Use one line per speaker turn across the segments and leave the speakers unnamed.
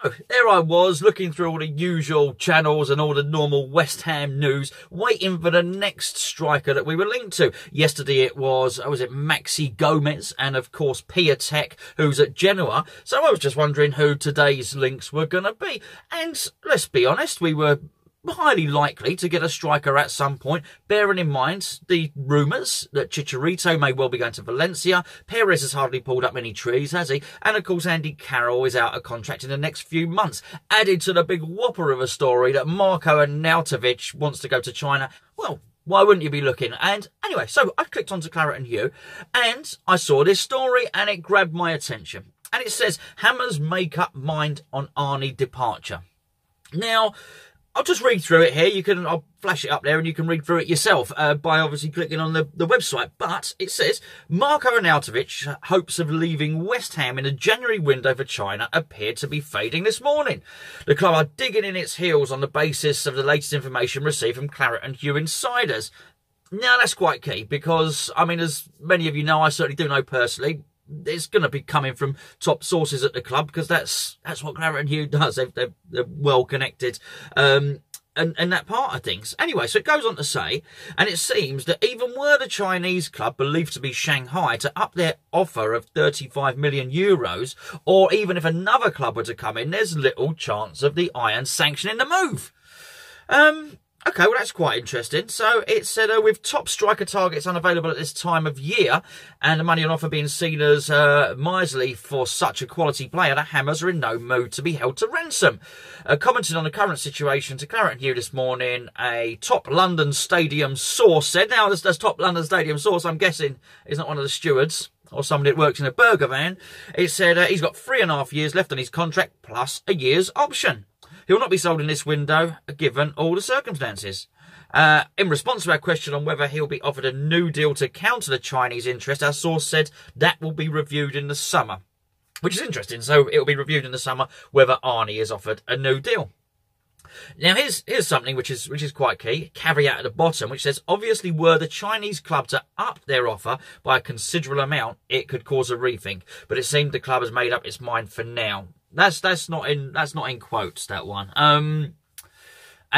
Oh, there I was, looking through all the usual channels and all the normal West Ham news, waiting for the next striker that we were linked to. Yesterday it was Maxi Gomez, and of course Piatek, who's at Genoa. So I was just wondering who today's links were going to be. And let's be honest, we were highly likely to get a striker at some point, bearing in mind the rumours that Chicharito may well be going to Valencia. Perez has hardly pulled up many trees, has he? And of course Andy Carroll is out of contract in the next few months. Added to the big whopper of a story that Marko Arnautovic wants to go to China. Well, why wouldn't you be looking? And anyway, so I clicked onto Claret and Hugh and I saw this story and it grabbed my attention. And it says, Hammers make up mind on Arnie departure. Now, I'll just read through it here. I'll flash it up there and you can read through it yourself by obviously clicking on the website. But it says, Marko Arnautovic hopes of leaving West Ham in a January window for China appeared to be fading this morning. The club are digging in its heels on the basis of the latest information received from Claret and Hugh insiders. Now, that's quite key because, I mean, as many of you know, I certainly do know personally, it's going to be coming from top sources at the club because that's what Claret and Hugh does. They're well connected and that part of things. Anyway, so it goes on to say, and it seems that even were the Chinese club believed to be Shanghai to up their offer of 35 million euros, or even if another club were to come in, there's little chance of the Iron sanctioning the move. Okay, well, that's quite interesting. So it said with top striker targets unavailable at this time of year and the money on offer being seen as miserly for such a quality player, the Hammers are in no mood to be held to ransom. Commenting on the current situation to Claret and Hugh this morning, a top London Stadium source said, now this top London Stadium source, I'm guessing, is not one of the stewards or somebody that works in a burger van. It said he's got 3.5 years left on his contract plus a year's option. He'll not be sold in this window, given all the circumstances. In response to our question on whether he'll be offered a new deal to counter the Chinese interest, our source said that will be reviewed in the summer. Which is interesting. So it'll be reviewed in the summer whether Arnie is offered a new deal. Now, here's something which is quite key. Caveat at the bottom, which says, obviously, were the Chinese club to up their offer by a considerable amount, it could cause a rethink. But it seemed the club has made up its mind for now. That's not in quotes, that one. And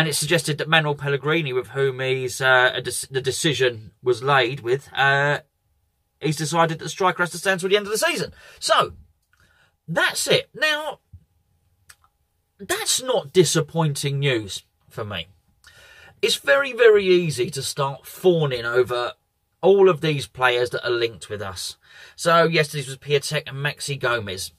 it suggested that Manuel Pellegrini, with whom the decision was laid with, he's decided that the striker has to stand till the end of the season. So that's it. Now, that's not disappointing news for me. It's very, very easy to start fawning over all of these players that are linked with us. So yesterday's was Piatek and Maxi Gomez.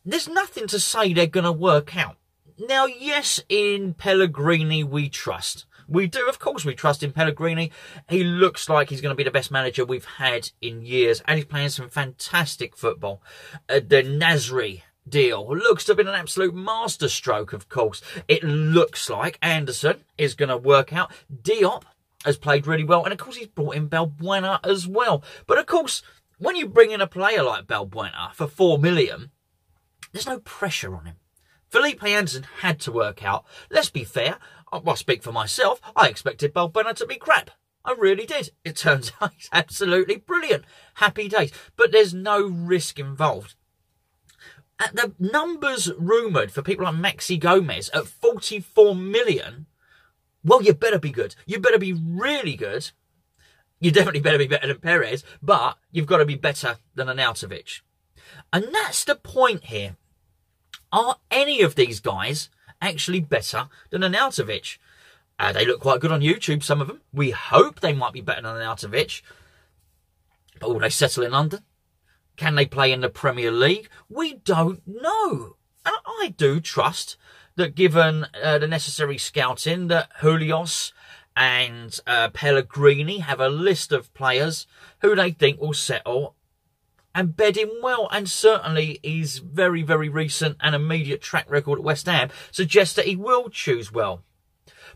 There's nothing to say they're going to work out. Now, yes, in Pellegrini we trust. We do, of course, we trust in Pellegrini. He looks like he's going to be the best manager we've had in years. And he's playing some fantastic football. The Nasri deal looks to have been an absolute masterstroke, of course. It looks like Anderson is going to work out. Diop has played really well. And, of course, he's brought in Balbuena as well. But, of course, when you bring in a player like Balbuena for 4 million... there's no pressure on him. Felipe Anderson had to work out. Let's be fair. I'll speak for myself. I expected Balbuena to be crap. I really did. It turns out he's absolutely brilliant. Happy days. But there's no risk involved. At the numbers rumoured for people like Maxi Gomez at 44 million, well, you better be good. You better be really good. You definitely better be better than Perez, but you've got to be better than Arnautovic. And that's the point here. Are any of these guys actually better than Arnautovic? They look quite good on YouTube, some of them. We hope they might be better than Arnautovic. But will they settle in London? Can they play in the Premier League? We don't know. And I do trust that given the necessary scouting, that Julios and Pellegrini have a list of players who they think will settle and bed him well. And certainly his very, very recent and immediate track record at West Ham suggests that he will choose well.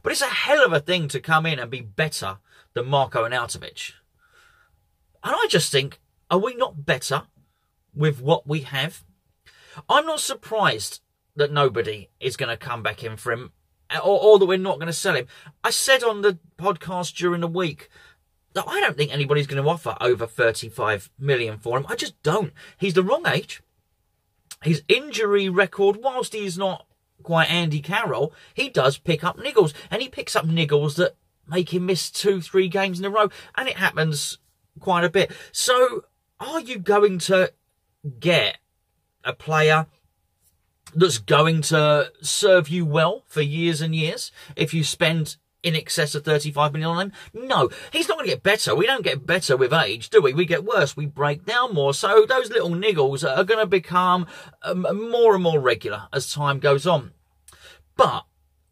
But it's a hell of a thing to come in and be better than Marko Arnautovic. And I just think, are we not better with what we have? I'm not surprised that nobody is going to come back in for him, or that we're not going to sell him. I said on the podcast during the week that I don't think anybody's going to offer over 35 million for him. I just don't. He's the wrong age. his injury record, whilst he's not quite Andy Carroll, he does pick up niggles. And he picks up niggles that make him miss 2-3 games in a row. And it happens quite a bit. So are you going to get a player that's going to serve you well for years and years if you spend in excess of 35 million on him? No, he's not going to get better. We don't get better with age, do we? We get worse. We break down more. So those little niggles are going to become more and more regular as time goes on. But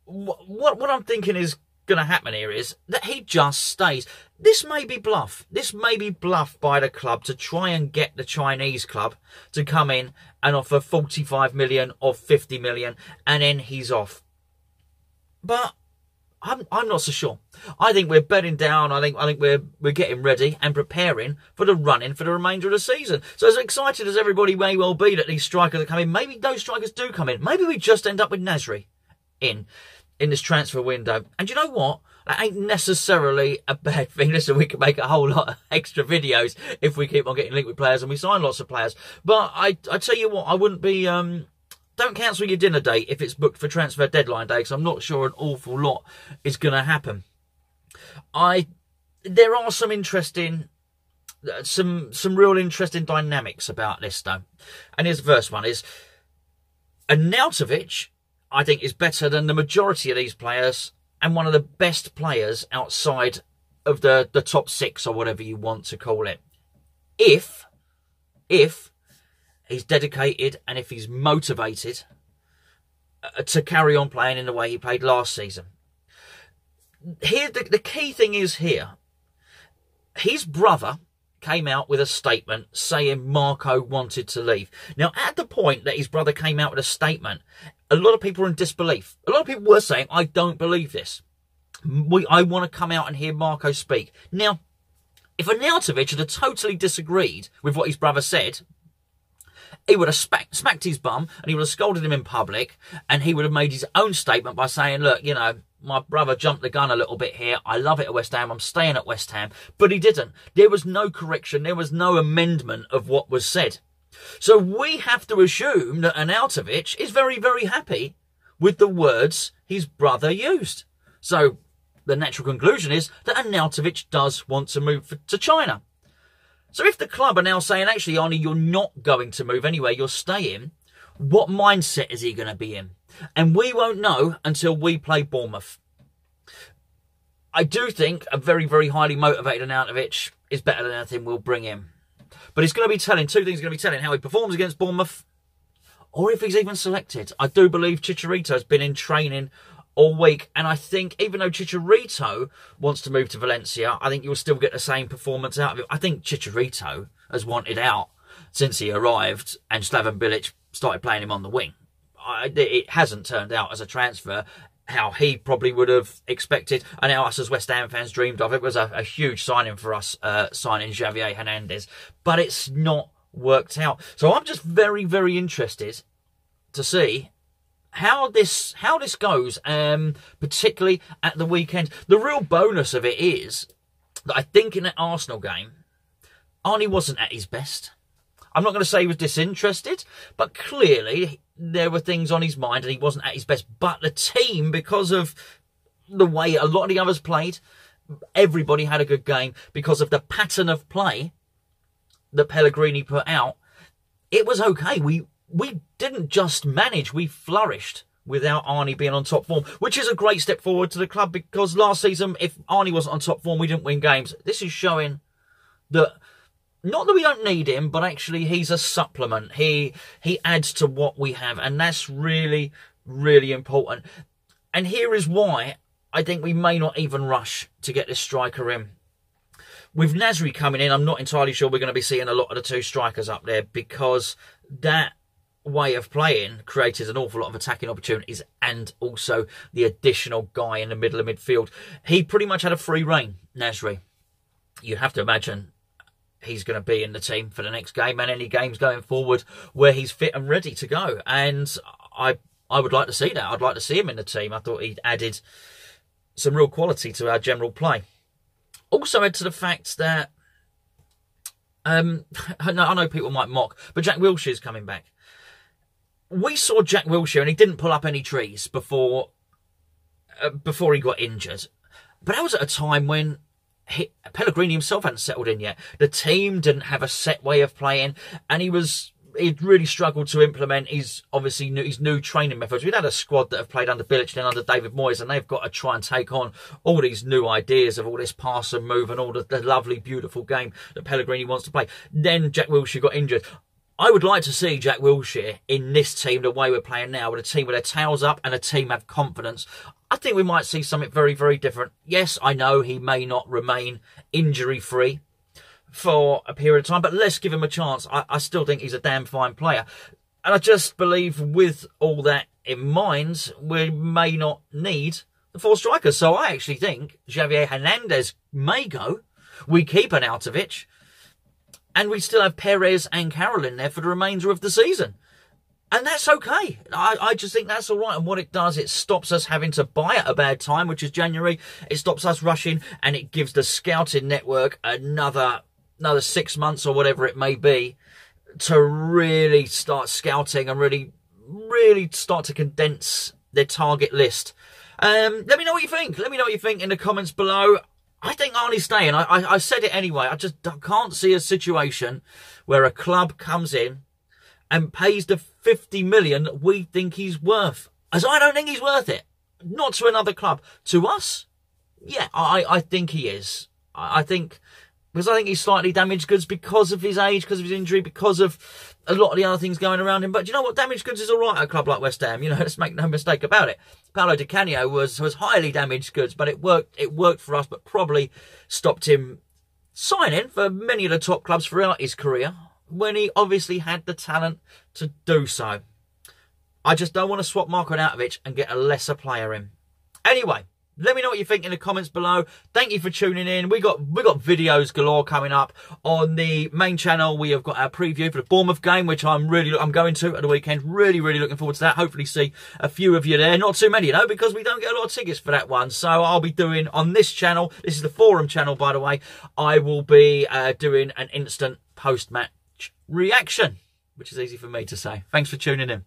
what I'm thinking is going to happen here is that he just stays. This may be bluff. This may be bluff by the club to try and get the Chinese club to come in and offer 45 million or 50 million, and then he's off. But I'm not so sure. I think we're bedding down. I think we're getting ready and preparing for the run-in for the remainder of the season. So as excited as everybody may well be that these strikers are coming, maybe those strikers do come in. Maybe we just end up with Nasri in this transfer window. And you know what? That ain't necessarily a bad thing. Listen, we can make a whole lot of extra videos if we keep on getting linked with players and we sign lots of players. But I tell you what, I wouldn't be... Don't cancel your dinner date if it's booked for transfer deadline day, because I'm not sure an awful lot is going to happen. There are some interesting, some real interesting dynamics about this though. And here's the first one: is Arnautovic, I think, is better than the majority of these players and one of the best players outside of the top 6 or whatever you want to call it. If he's dedicated and if he's motivated to carry on playing in the way he played last season. Here, the key thing is here, his brother came out with a statement saying Marko wanted to leave. Now, at the point that his brother came out with a statement, a lot of people were in disbelief. A lot of people were saying, I don't believe this. I want to come out and hear Marko speak. Now, if Arnautovic had totally disagreed with what his brother said, he would have smacked his bum and he would have scolded him in public, and he would have made his own statement by saying, look, you know, my brother jumped the gun a little bit here. I love it at West Ham. I'm staying at West Ham. But he didn't. There was no correction. There was no amendment of what was said. So we have to assume that Arnautovic is very, very happy with the words his brother used. So the natural conclusion is that Arnautovic does want to move to China. So if the club are now saying, actually, Arnie, you're not going to move anywhere, you're staying, what mindset is he going to be in? And we won't know until we play Bournemouth. I do think a very, very highly motivated Arnautovic is better than anything we'll bring in. But it's going to be telling, two things are going to be telling: how he performs against Bournemouth, or if he's even selected. I do believe Chicharito has been in training all week, and I think even though Chicharito wants to move to Valencia, I think you'll still get the same performance out of it. I think Chicharito has wanted out since he arrived and Slaven Bilic started playing him on the wing. It hasn't turned out as a transfer how he probably would have expected, and how us as West Ham fans dreamed of. It was a huge signing for us, signing Javier Hernandez, but it's not worked out. So I'm just very, very interested to see how this goes, particularly at the weekend. The real bonus of it is that I think in that Arsenal game, Arnie wasn't at his best. I'm not going to say he was disinterested, but clearly there were things on his mind and he wasn't at his best. But the team, because of the way a lot of the others played, everybody had a good game because of the pattern of play that Pellegrini put out. It was okay. We didn't just manage, we flourished without Arnie being on top form, which is a great step forward to the club, because last season, if Arnie wasn't on top form, we didn't win games. This is showing that, not that we don't need him, but actually he's a supplement. He adds to what we have, and that's really, really important. And here is why I think we may not even rush to get this striker in. With Nasri coming in, I'm not entirely sure we're going to be seeing a lot of the two strikers up there, because that way of playing created an awful lot of attacking opportunities, and also the additional guy in the middle of midfield. He pretty much had a free rein, Nasri. You have to imagine he's going to be in the team for the next game and any games going forward where he's fit and ready to go. And I would like to see that. I'd like to see him in the team. I thought he'd added some real quality to our general play. Also add to the fact that, I know people might mock, but Jack Wilshere's coming back. we saw Jack Wilshere, and he didn't pull up any trees before he got injured. But that was at a time when Pellegrini himself hadn't settled in yet. The team didn't have a set way of playing, and he'd really struggled to implement his new training methods. We'd had a squad that have played under Bilic and under David Moyes, and they've got to try and take on all these new ideas of all this pass and move and all the lovely, beautiful game that Pellegrini wants to play. Then Jack Wilshere got injured. I would like to see Jack Wilshere in this team the way we're playing now, with a team with their tails up and a team have confidence. I think we might see something very, very different. Yes, I know he may not remain injury-free for a period of time, but let's give him a chance. I still think he's a damn fine player. And I just believe with all that in mind, we may not need the 4 strikers. So I actually think Javier Hernandez may go. We keep Arnautovic. And we still have Perez and Carroll in there for the remainder of the season. And that's okay. I just think that's all right. And what it does, it stops us having to buy at a bad time, which is January. It stops us rushing, and it gives the scouting network another 6 months or whatever it may be to really start scouting and really start to condense their target list. Let me know what you think. Let me know what you think in the comments below. I think Arnie's staying. I said it anyway. I just can't see a situation where a club comes in and pays the 50 million we think he's worth. As I don't think he's worth it. Not to another club. To us, yeah, I think he is. I think he's slightly damaged goods because of his age, because of his injury, because of a lot of the other things going around him. But you know what? Damaged goods is all right at a club like West Ham. You know, let's make no mistake about it. Paolo Di Canio was highly damaged goods, but it worked for us, but probably stopped him signing for many of the top clubs throughout his career when he obviously had the talent to do so. I just don't want to swap Marko Arnautovic and get a lesser player in. Anyway, let me know what you think in the comments below. Thank you for tuning in. We got videos galore coming up on the main channel. We have got our preview for the Bournemouth game, which I'm going to at the weekend. Really looking forward to that. Hopefully see a few of you there. Not too many, because we don't get a lot of tickets for that one. So I'll be doing on this channel. This is the forum channel, by the way. I will be doing an instant post-match reaction, which is easy for me to say. Thanks for tuning in.